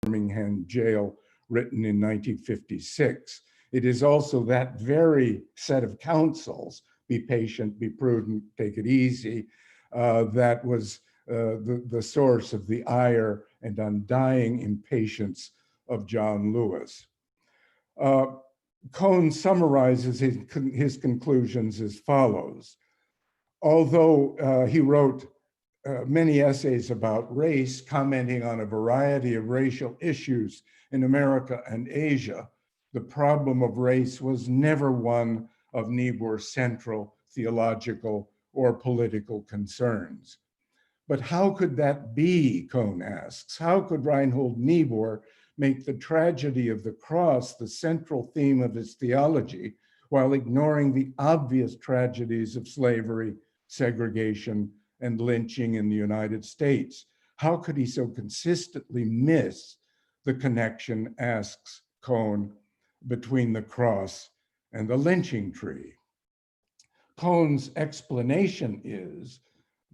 Birmingham jail, written in 1956. It is also that very set of counsels, be patient, be prudent, take it easy, that was the source of the ire and undying impatience of John Lewis. Cohn summarizes his conclusions as follows. Although he wrote many essays about race, commenting on a variety of racial issues in America and Asia, the problem of race was never one of Niebuhr's central theological or political concerns. But how could that be, Cohn asks? How could Reinhold Niebuhr make the tragedy of the cross the central theme of his theology while ignoring the obvious tragedies of slavery, segregation, and lynching in the United States? How could he so consistently miss the connection, asks Cohn, between the cross and the lynching tree? Cohn's explanation is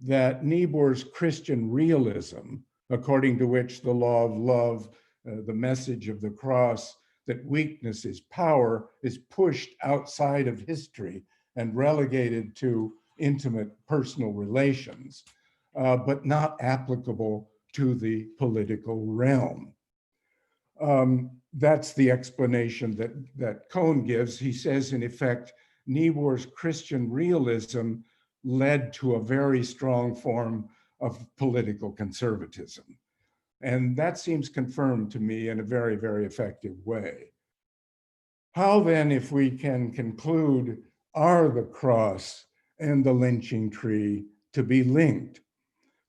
that Niebuhr's Christian realism, according to which the law of love, the message of the cross, that weakness is power, is pushed outside of history and relegated to intimate personal relations, but not applicable to the political realm. That's the explanation that Cohn gives. He says, in effect, Niebuhr's Christian realism led to a very strong form of political conservatism. And that seems confirmed to me in a very, very effective way. How then, if we can conclude, are the cross and the lynching tree to be linked?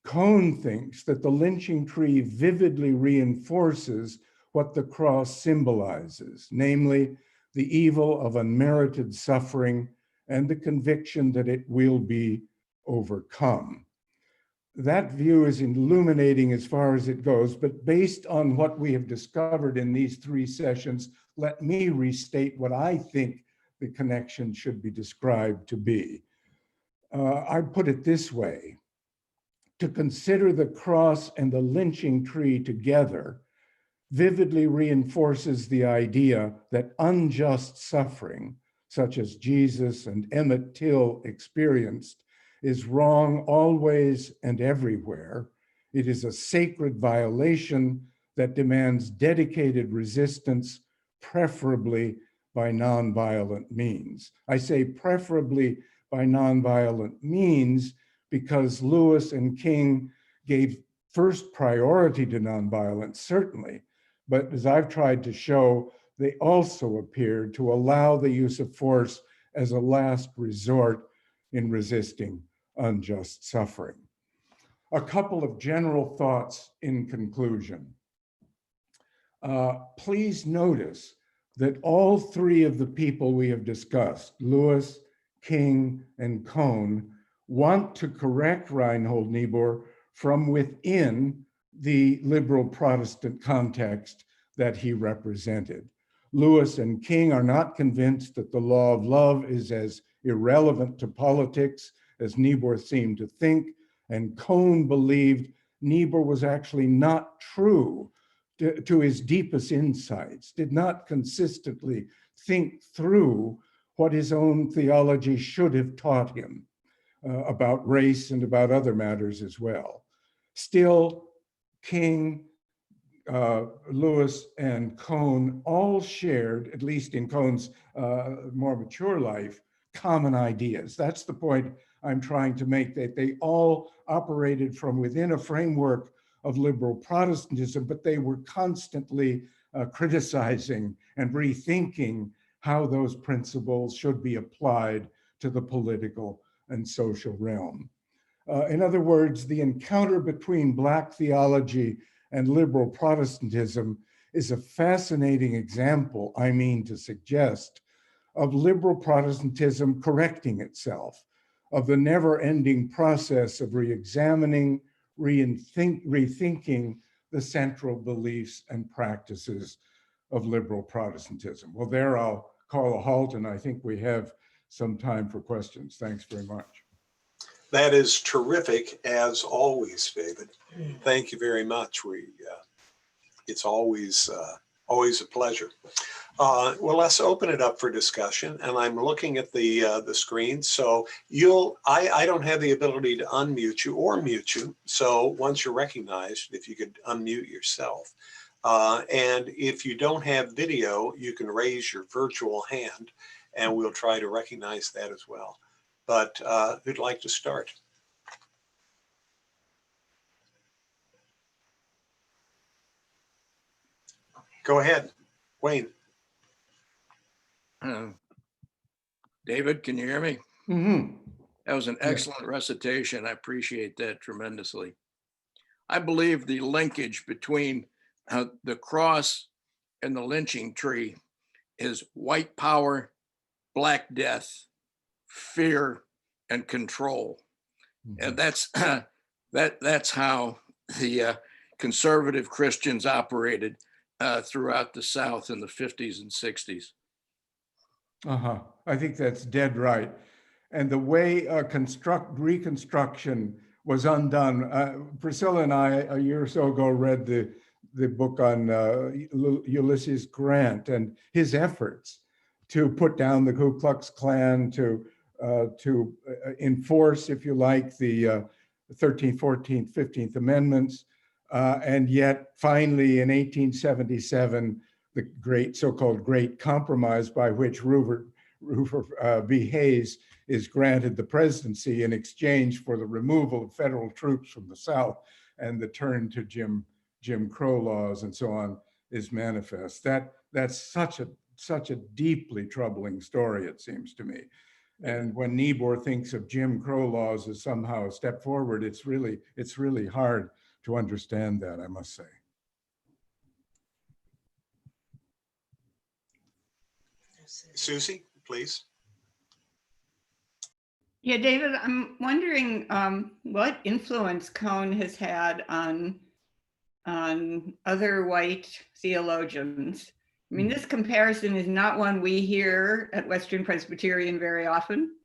Cohn thinks that the lynching tree vividly reinforces what the cross symbolizes, namely the evil of unmerited suffering and the conviction that it will be overcome. That view is illuminating as far as it goes, but based on what we have discovered in these 3 sessions, let me restate what I think the connection should be described to be. I put it this way: to consider the cross and the lynching tree together vividly reinforces the idea that unjust suffering, such as Jesus and Emmett Till experienced, is wrong always and everywhere. It is a sacred violation that demands dedicated resistance, preferably by nonviolent means. I say preferably by nonviolent means because Lewis and King gave first priority to nonviolence, certainly, but as I've tried to show, they also appeared to allow the use of force as a last resort in resisting unjust suffering. A couple of general thoughts in conclusion. Please notice that all 3 of the people we have discussed, Lewis, King, and Cohn, want to correct Reinhold Niebuhr from within the liberal Protestant context that he represented. Lewis and King are not convinced that the law of love is as irrelevant to politics as Niebuhr seemed to think, and Cohn believed Niebuhr was actually not true to his deepest insights, did not consistently think through what his own theology should have taught him about race and about other matters as well. Still, King, Lewis, and Cohn all shared, at least in Cohn's more mature life, common ideas. That's the point I'm trying to make, that they all operated from within a framework of liberal Protestantism, but they were constantly criticizing and rethinking how those principles should be applied to the political and social realm. In other words, the encounter between Black theology and liberal Protestantism is a fascinating example, I mean to suggest, of liberal Protestantism correcting itself, of the never-ending process of re-examining, rethinking the central beliefs and practices of liberal Protestantism. Well, there I'll call a halt, and I think we have some time for questions. Thanks very much. That is terrific, as always, David. Thank you very much. It's always always a pleasure. Well, let's open it up for discussion. And I'm looking at the screen. So I don't have the ability to unmute you or mute you. So once you're recognized, if you could unmute yourself. And if you don't have video, you can raise your virtual hand and we'll try to recognize that as well. But who'd like to start? Go ahead, Wayne. David, can you hear me? Mm-hmm. That was an excellent recitation. I appreciate that tremendously. I believe the linkage between the cross and the lynching tree is white power, black death, fear, and control. And that's that's how the conservative Christians operated throughout the South in the 50s and 60s. I think that's dead right. And the way Reconstruction was undone. Priscilla and I, a year or so ago, read the book on Ulysses Grant and his efforts to put down the Ku Klux Klan, to enforce, if you like, the 13th, 14th, 15th Amendments. And yet, finally, in 1877, the great so-called Great Compromise, by which Rupert B. Hayes is granted the presidency in exchange for the removal of federal troops from the South and the turn to Jim Crow laws and so on, is manifest. That's such a deeply troubling story, it seems to me. And when Niebuhr thinks of Jim Crow laws as somehow a step forward, it's really hard to understand that, I must say. Susie, please. Yeah, David, I'm wondering what influence Cone has had on other white theologians. I mean, this comparison is not one we hear at Western Presbyterian very often.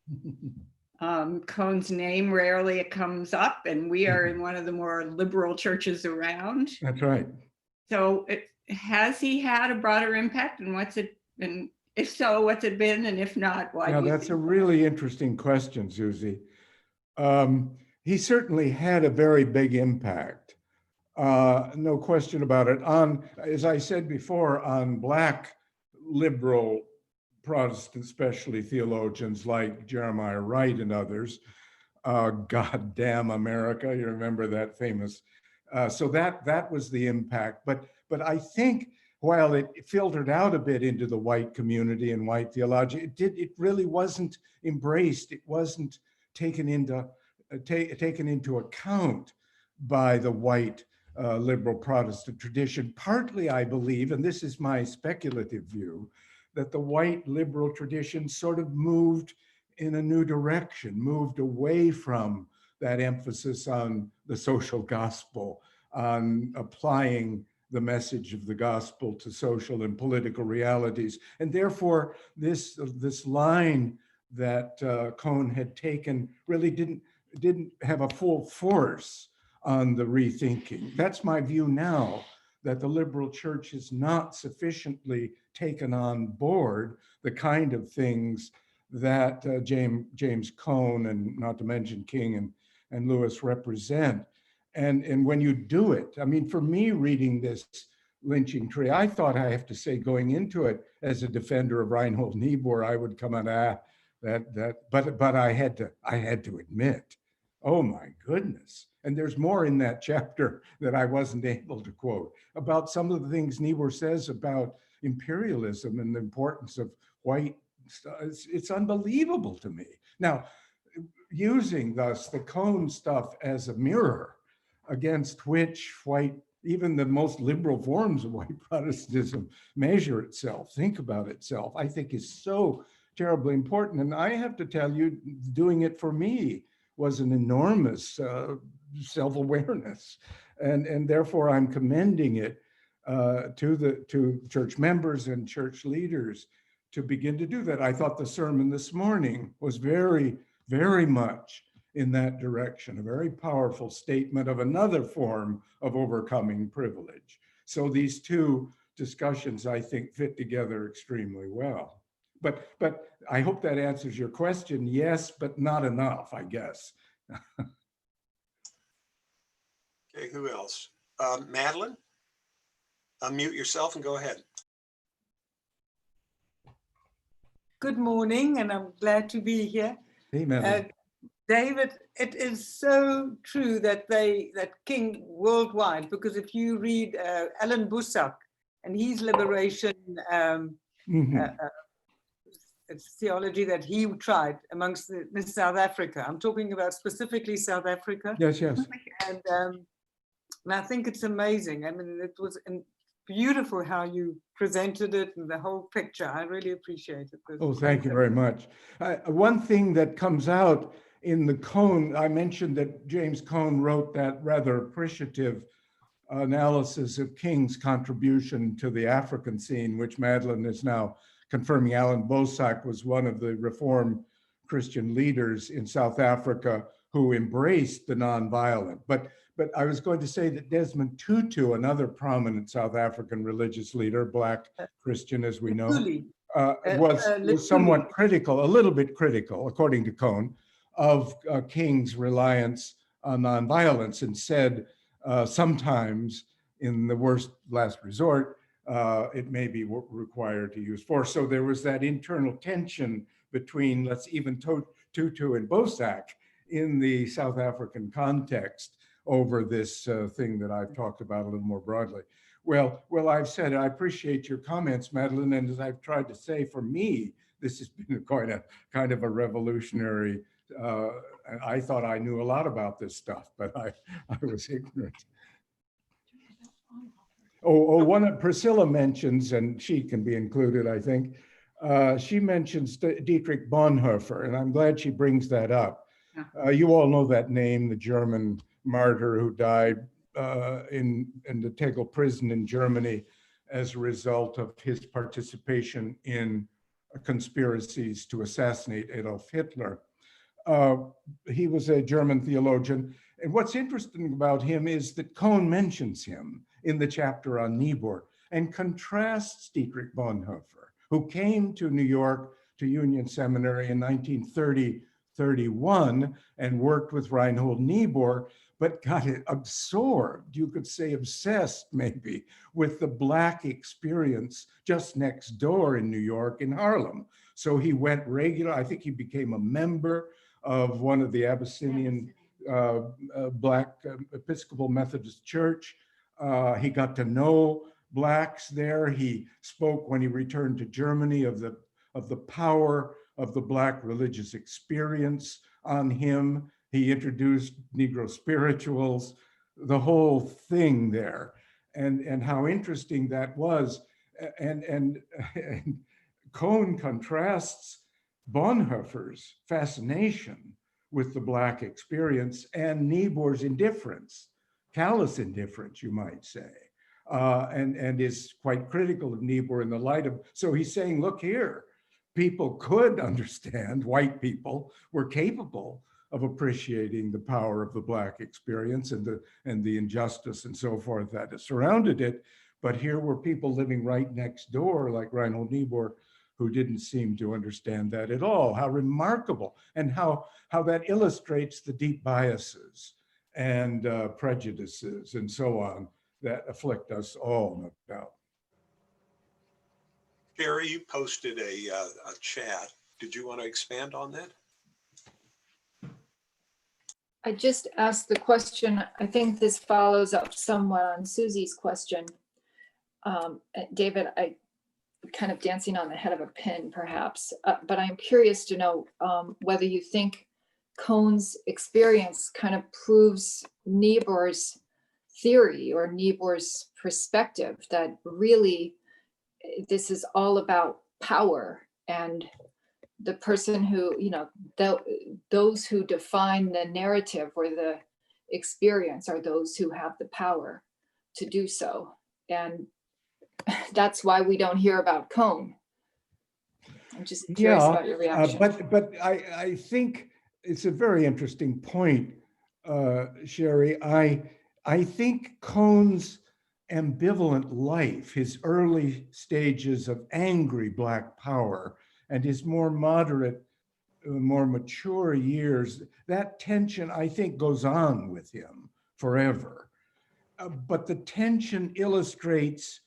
Cone's name rarely comes up, and we are in one of the more liberal churches around. That's right. So has he had a broader impact, and and if so, what's it been? And if not, why? Now, that's a really interesting question, Susie. He certainly had a very big impact. No question about it. As I said before, on Black liberal Protestant, especially theologians like Jeremiah Wright and others, God damn America, you remember that famous. So that was the impact. But I think while it filtered out a bit into the white community and white theology, it really wasn't embraced. It wasn't taken into account by the white liberal Protestant tradition. Partly, I believe, and this is my speculative view, that the white liberal tradition sort of moved in a new direction, moved away from that emphasis on the social gospel, on applying the message of the gospel to social and political realities. And therefore, this line that Cone had taken really didn't have a full force on the rethinking. That's my view now, that the liberal church has not sufficiently taken on board the kind of things that James Cone, and not to mention King and Lewis, represent. And when you do it, I mean, for me, reading this Lynching Tree, I thought, I have to say, going into it as a defender of Reinhold Niebuhr, I would come out, but I had to admit, oh my goodness. And there's more in that chapter that I wasn't able to quote about some of the things Niebuhr says about imperialism and the importance of white. It's unbelievable to me. Now, using thus the Cone stuff as a mirror against which even the most liberal forms of white Protestantism measure itself, think about itself, I think is so terribly important. And I have to tell you, doing it for me was an enormous self-awareness. And therefore I'm commending it to church members and church leaders to begin to do that. I thought the sermon this morning was very, very much in that direction, a very powerful statement of another form of overcoming privilege. So these two discussions, I think, fit together extremely well. But I hope that answers your question. Yes, but not enough, I guess. Okay, who else? Madeline, unmute yourself and go ahead. Good morning, and I'm glad to be here. Hey, Madeline. David, it is so true that King worldwide, because if you read Alan Bussack and his liberation theology that he tried amongst the South Africa, I'm talking about specifically South Africa. Yes, yes. And I think it's amazing. I mean, it was beautiful how you presented it and the whole picture. I really appreciate it. Oh, thank you very much. One thing that comes out in the Cone, I mentioned that James Cone wrote that rather appreciative analysis of King's contribution to the African scene, which Madeline is now confirming. Alan Bosak was one of the Reformed Christian leaders in South Africa who embraced the nonviolent. But I was going to say that Desmond Tutu, another prominent South African religious leader, Black Christian, as we know, was somewhat critical, a little bit critical, according to Cone, of King's reliance on nonviolence, and said sometimes, in the worst last resort, it may be required to use force. So there was that internal tension between, let's even Tutu and Bosak in the South African context over this thing that I've talked about a little more broadly. Well, I've said I appreciate your comments, Madeline, and as I've tried to say, for me, this has been quite a kind of a revolutionary. I thought I knew a lot about this stuff, but I was ignorant. One Priscilla mentions, and she can be included, I think. She mentions Dietrich Bonhoeffer, and I'm glad she brings that up. You all know that name, the German martyr who died in the Tegel prison in Germany as a result of his participation in conspiracies to assassinate Adolf Hitler. He was a German theologian. And what's interesting about him is that Cone mentions him in the chapter on Niebuhr and contrasts Dietrich Bonhoeffer, who came to New York to Union Seminary in 1930-31 and worked with Reinhold Niebuhr, but got absorbed, you could say obsessed maybe, with the Black experience just next door in New York, in Harlem. So he went regular, I think he became a member of one of the Abyssinian Black Episcopal Methodist Church. He got to know Blacks there. He spoke when he returned to Germany of the power of the Black religious experience on him. He introduced Negro spirituals, the whole thing there, and how interesting that was. And Cone contrasts Bonhoeffer's fascination with the Black experience and Niebuhr's indifference, callous indifference, you might say, and is quite critical of Niebuhr in the light of, so he's saying, look here, people could understand, white people were capable of appreciating the power of the Black experience and the injustice and so forth that has surrounded it. But here were people living right next door, like Reinhold Niebuhr, who didn't seem to understand that at all. How remarkable, and how that illustrates the deep biases and prejudices and so on that afflict us all, no doubt. Gary, you posted a chat. Did you want to expand on that? I just asked the question. I think this follows up somewhat on Susie's question. David, I kind of dancing on the head of a pin, perhaps, but I'm curious to know whether you think Cone's experience kind of proves Niebuhr's theory or Niebuhr's perspective that really this is all about power, and the person who, those who define the narrative or the experience are those who have the power to do so. And that's why we don't hear about Cone. I'm just curious about your reaction. But I think it's a very interesting point, Sherry. I think Cone's ambivalent life, his early stages of angry Black power, and his more moderate, more mature years, that tension, I think, goes on with him forever. But the tension illustrates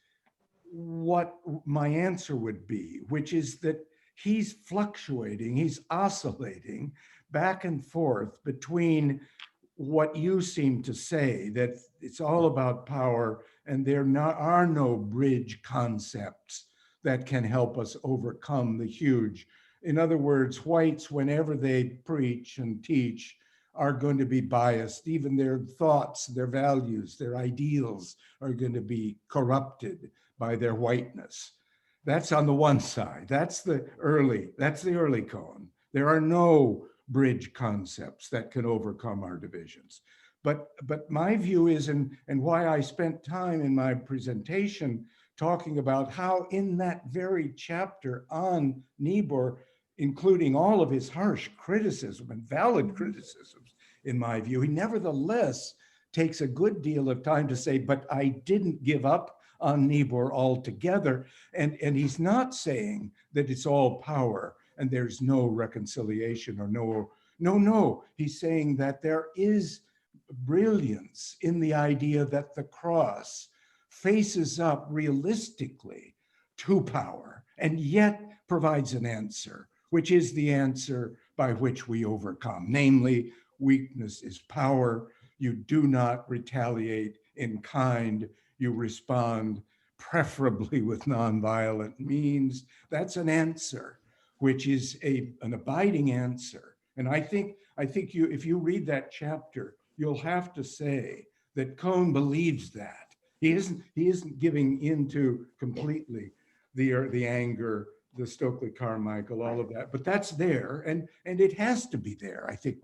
what my answer would be, which is that he's fluctuating, he's oscillating back and forth between what you seem to say, that it's all about power and there are no bridge concepts that can help us overcome the huge. In other words, whites, whenever they preach and teach, are going to be biased. Even their thoughts, their values, their ideals are going to be corrupted by their whiteness. That's on the one side. That's the early Cohen. There are no bridge concepts that can overcome our divisions. But my view is, and why I spent time in my presentation talking about how in that very chapter on Niebuhr, including all of his harsh criticism and valid criticisms, in my view, he nevertheless takes a good deal of time to say, but I didn't give up on Niebuhr altogether. And he's not saying that it's all power and there's no reconciliation or no. He's saying that there is brilliance in the idea that the cross faces up realistically to power and yet provides an answer, which is the answer by which we overcome. Namely, weakness is power. You do not retaliate in kind. You respond preferably with nonviolent means. That's an answer, which is an abiding answer. And I think if you read that chapter, you'll have to say that Cohn believes that. He isn't giving into completely the anger, the Stokely Carmichael, all of that, but that's there, and it has to be there. I think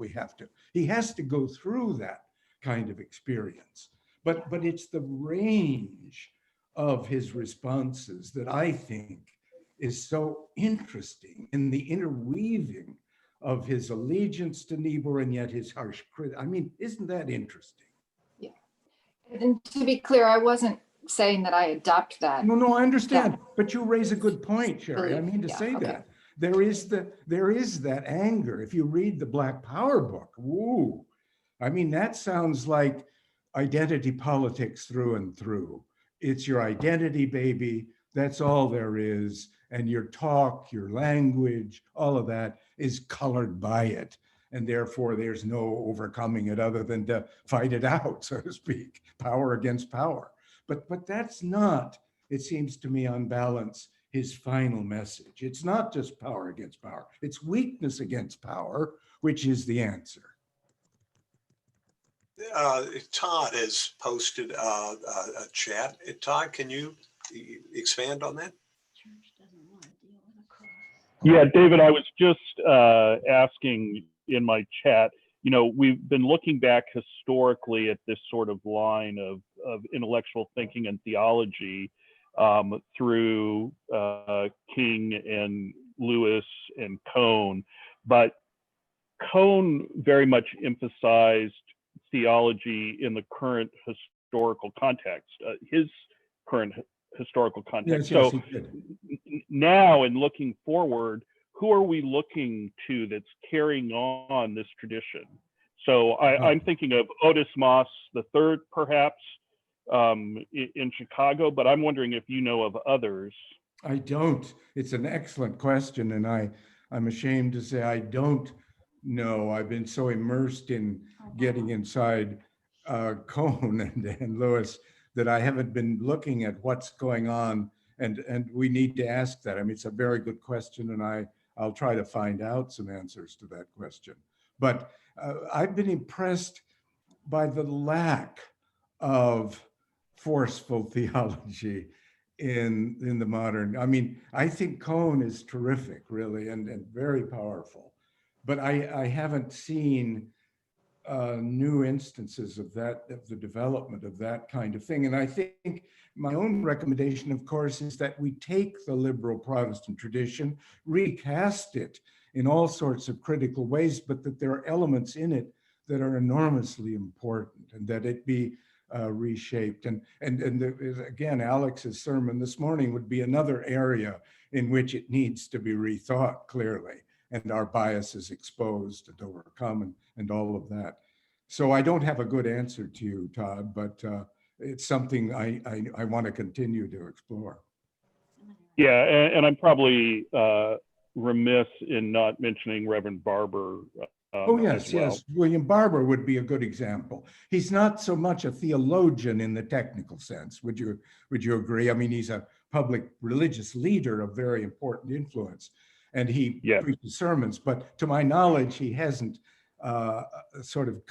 he has to go through that kind of experience. But it's the range of his responses that I think is so interesting in the interweaving of his allegiance to Niebuhr and yet his harsh critic. I mean, isn't that interesting? Yeah. And to be clear, I wasn't saying that I adopt that. No, I understand, but you raise a good point, Sherry. I mean to say okay. that. There is that anger. If you read the Black Power book, woo, I mean, that sounds like identity politics through and through. It's your identity, baby. That's all there is. And your talk, your language, all of that is colored by it. And therefore, there's no overcoming it other than to fight it out, so to speak, power against power. But that's not, it seems to me, on balance, his final message. It's not just power against power. It's weakness against power, which is the answer. Todd has posted a chat. Todd, can you expand on that? Yeah, David, I was just asking in my chat, you know, we've been looking back historically at this sort of line of intellectual thinking and theology through King and Lewis and Cohn, but Cohn very much emphasized theology in the current historical context, his current historical context. Yes, so he did. Now, in looking forward, who are we looking to that's carrying on this tradition? So I'm thinking of Otis Moss III, perhaps, in Chicago, but I'm wondering if you know of others. I don't. It's an excellent question, and I'm ashamed to say I don't know. I've been so immersed in getting inside Cohn and Lewis that I haven't been looking at what's going on, and we need to ask that. I mean, it's a very good question, and I'll try to find out some answers to that question. But I've been impressed by the lack of forceful theology in the modern. I mean, I think Cohn is terrific, really, and very powerful, but I haven't seen new instances of that, of the development of that kind of thing. And I think my own recommendation, of course, is that we take the liberal Protestant tradition, recast it in all sorts of critical ways, but that there are elements in it that are enormously important, and that it be reshaped. Again, Alex's sermon this morning would be another area in which it needs to be rethought clearly, and our biases exposed and overcome, and all of that. So I don't have a good answer to you, Todd, but it's something I want to continue to explore. Yeah, and I'm probably remiss in not mentioning Reverend Barber. Oh, yes, as well. yes. William Barber would be a good example. He's not so much a theologian in the technical sense. Would you agree? I mean, he's a public religious leader of very important influence, and he preaches sermons. But to my knowledge, he hasn't sort of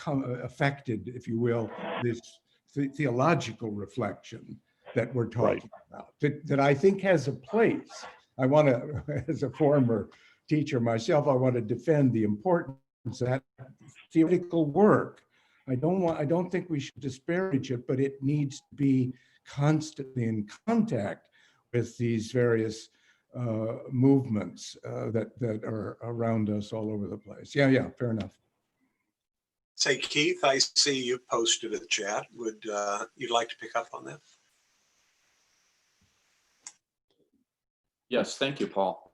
affected, if you will, this theological reflection that we're talking about, that I think has a place. I want to, as a former teacher myself, I want to defend the importance of that theoretical work. I don't think we should disparage it, but it needs to be constantly in contact with these various movements that are around us all over the place. Yeah, fair enough. Say, Keith, I see you posted a chat. Would you'd like to pick up on that? Yes, thank you, Paul.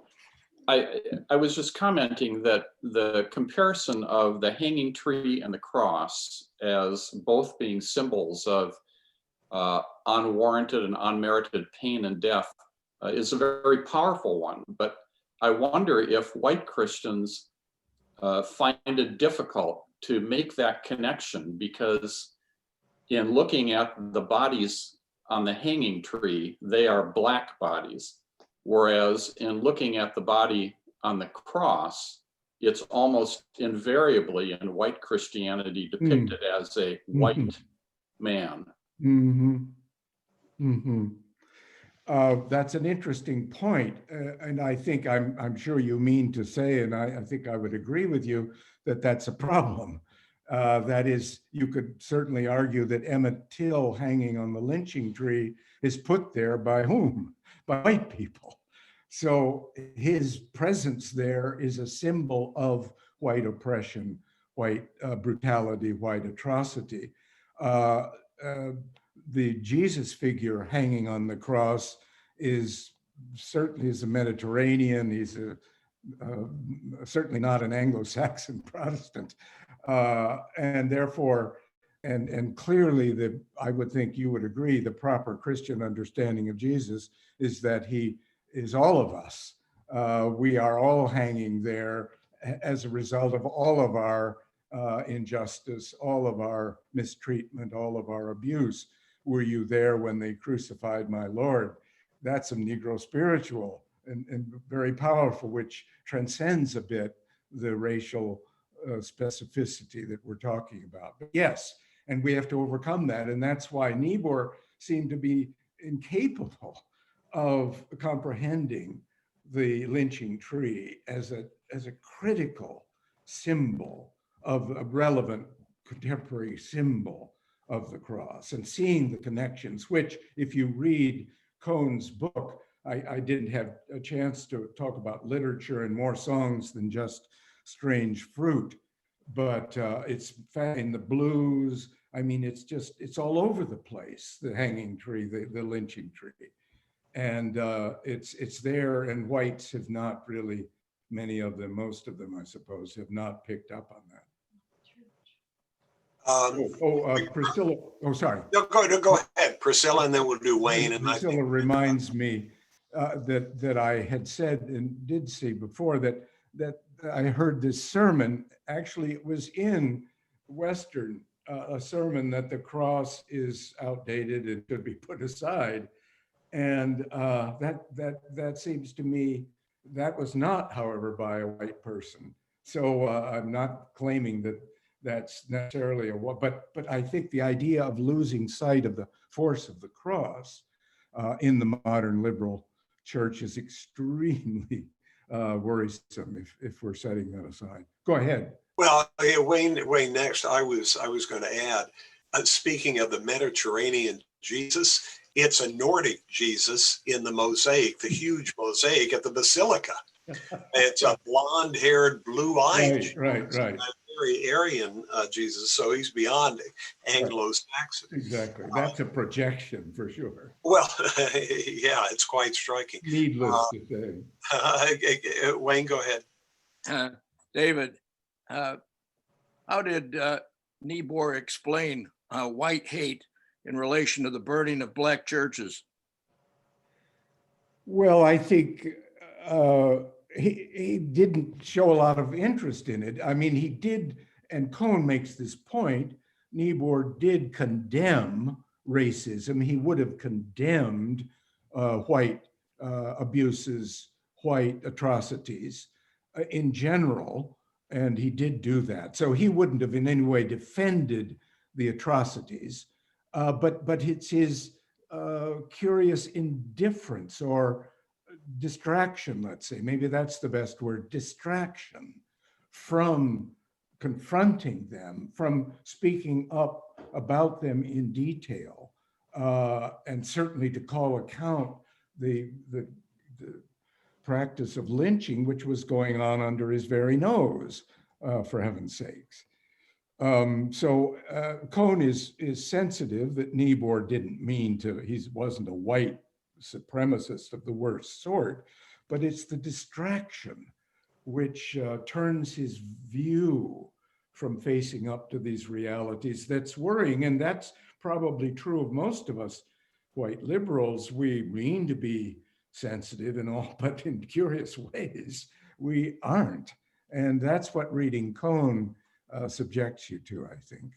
I was just commenting that the comparison of the hanging tree and the cross as both being symbols of unwarranted and unmerited pain and death is a very powerful one. But I wonder if white Christians find it difficult to make that connection, because in looking at the bodies on the hanging tree, they are black bodies. Whereas in looking at the body on the cross, it's almost invariably in white Christianity depicted as a white man. That's an interesting point. And I think I'm sure you mean to say, and I think I would agree with you, that that's a problem. That is, you could certainly argue that Emmett Till hanging on the lynching tree is put there by whom? By white people. So his presence there is a symbol of white oppression, white brutality, white atrocity. The Jesus figure hanging on the cross is certainly a Mediterranean. He's certainly not an Anglo-Saxon Protestant, and therefore, and clearly, I would think you would agree, the proper Christian understanding of Jesus is that he is all of us. We are all hanging there as a result of all of our injustice, all of our mistreatment, all of our abuse. Were you there when they crucified my Lord? That's a Negro spiritual and very powerful, which transcends a bit the racial specificity that we're talking about. But yes, and we have to overcome that. And that's why Niebuhr seemed to be incapable of comprehending the lynching tree as a critical symbol of a relevant contemporary symbol of the cross, and seeing the connections, which if you read Cohn's book, I didn't have a chance to talk about literature and more songs than just Strange Fruit, but it's in the blues. I mean, it's all over the place, the hanging tree, the lynching tree. And it's there, and whites have not really, many of them, most of them, I suppose, have not picked up on that. Priscilla, sorry. No, go ahead, Priscilla, and then we'll do Wayne. And Priscilla reminds me that I had said and did see before that I heard this sermon. Actually, it was in Western, a sermon that the cross is outdated and should be put aside. And that seems to me, that was not, however, by a white person. So I'm not claiming that that's necessarily but I think the idea of losing sight of the force of the cross in the modern liberal church is extremely worrisome if we're setting that aside. Go ahead. Well, Wayne, next, I was going to add, speaking of the Mediterranean Jesus, it's a Nordic Jesus in the mosaic, the huge mosaic at the Basilica. It's a blonde-haired, blue-eyed. Right. very Aryan Jesus, so he's beyond Anglo-Saxon. Exactly. That's a projection for sure. Well, yeah, it's quite striking. Needless to say. Wayne, go ahead. David, how did Niebuhr explain white hate in relation to the burning of Black churches? Well, I think he didn't show a lot of interest in it. I mean, he did, and Cohn makes this point, Niebuhr did condemn racism. He would have condemned white abuses, white atrocities in general, and he did do that. So he wouldn't have in any way defended the atrocities, but it's his curious indifference or distraction, let's say, maybe that's the best word, distraction from confronting them, from speaking up about them in detail, and certainly to call account the practice of lynching, which was going on under his very nose, for heaven's sakes. So Cohn is sensitive that Niebuhr didn't mean to, he wasn't a white supremacist of the worst sort, but it's the distraction which turns his view from facing up to these realities that's worrying. And that's probably true of most of us white liberals. We mean to be sensitive and all, but in curious ways, we aren't. And that's what reading Cohn subjects you to, I think.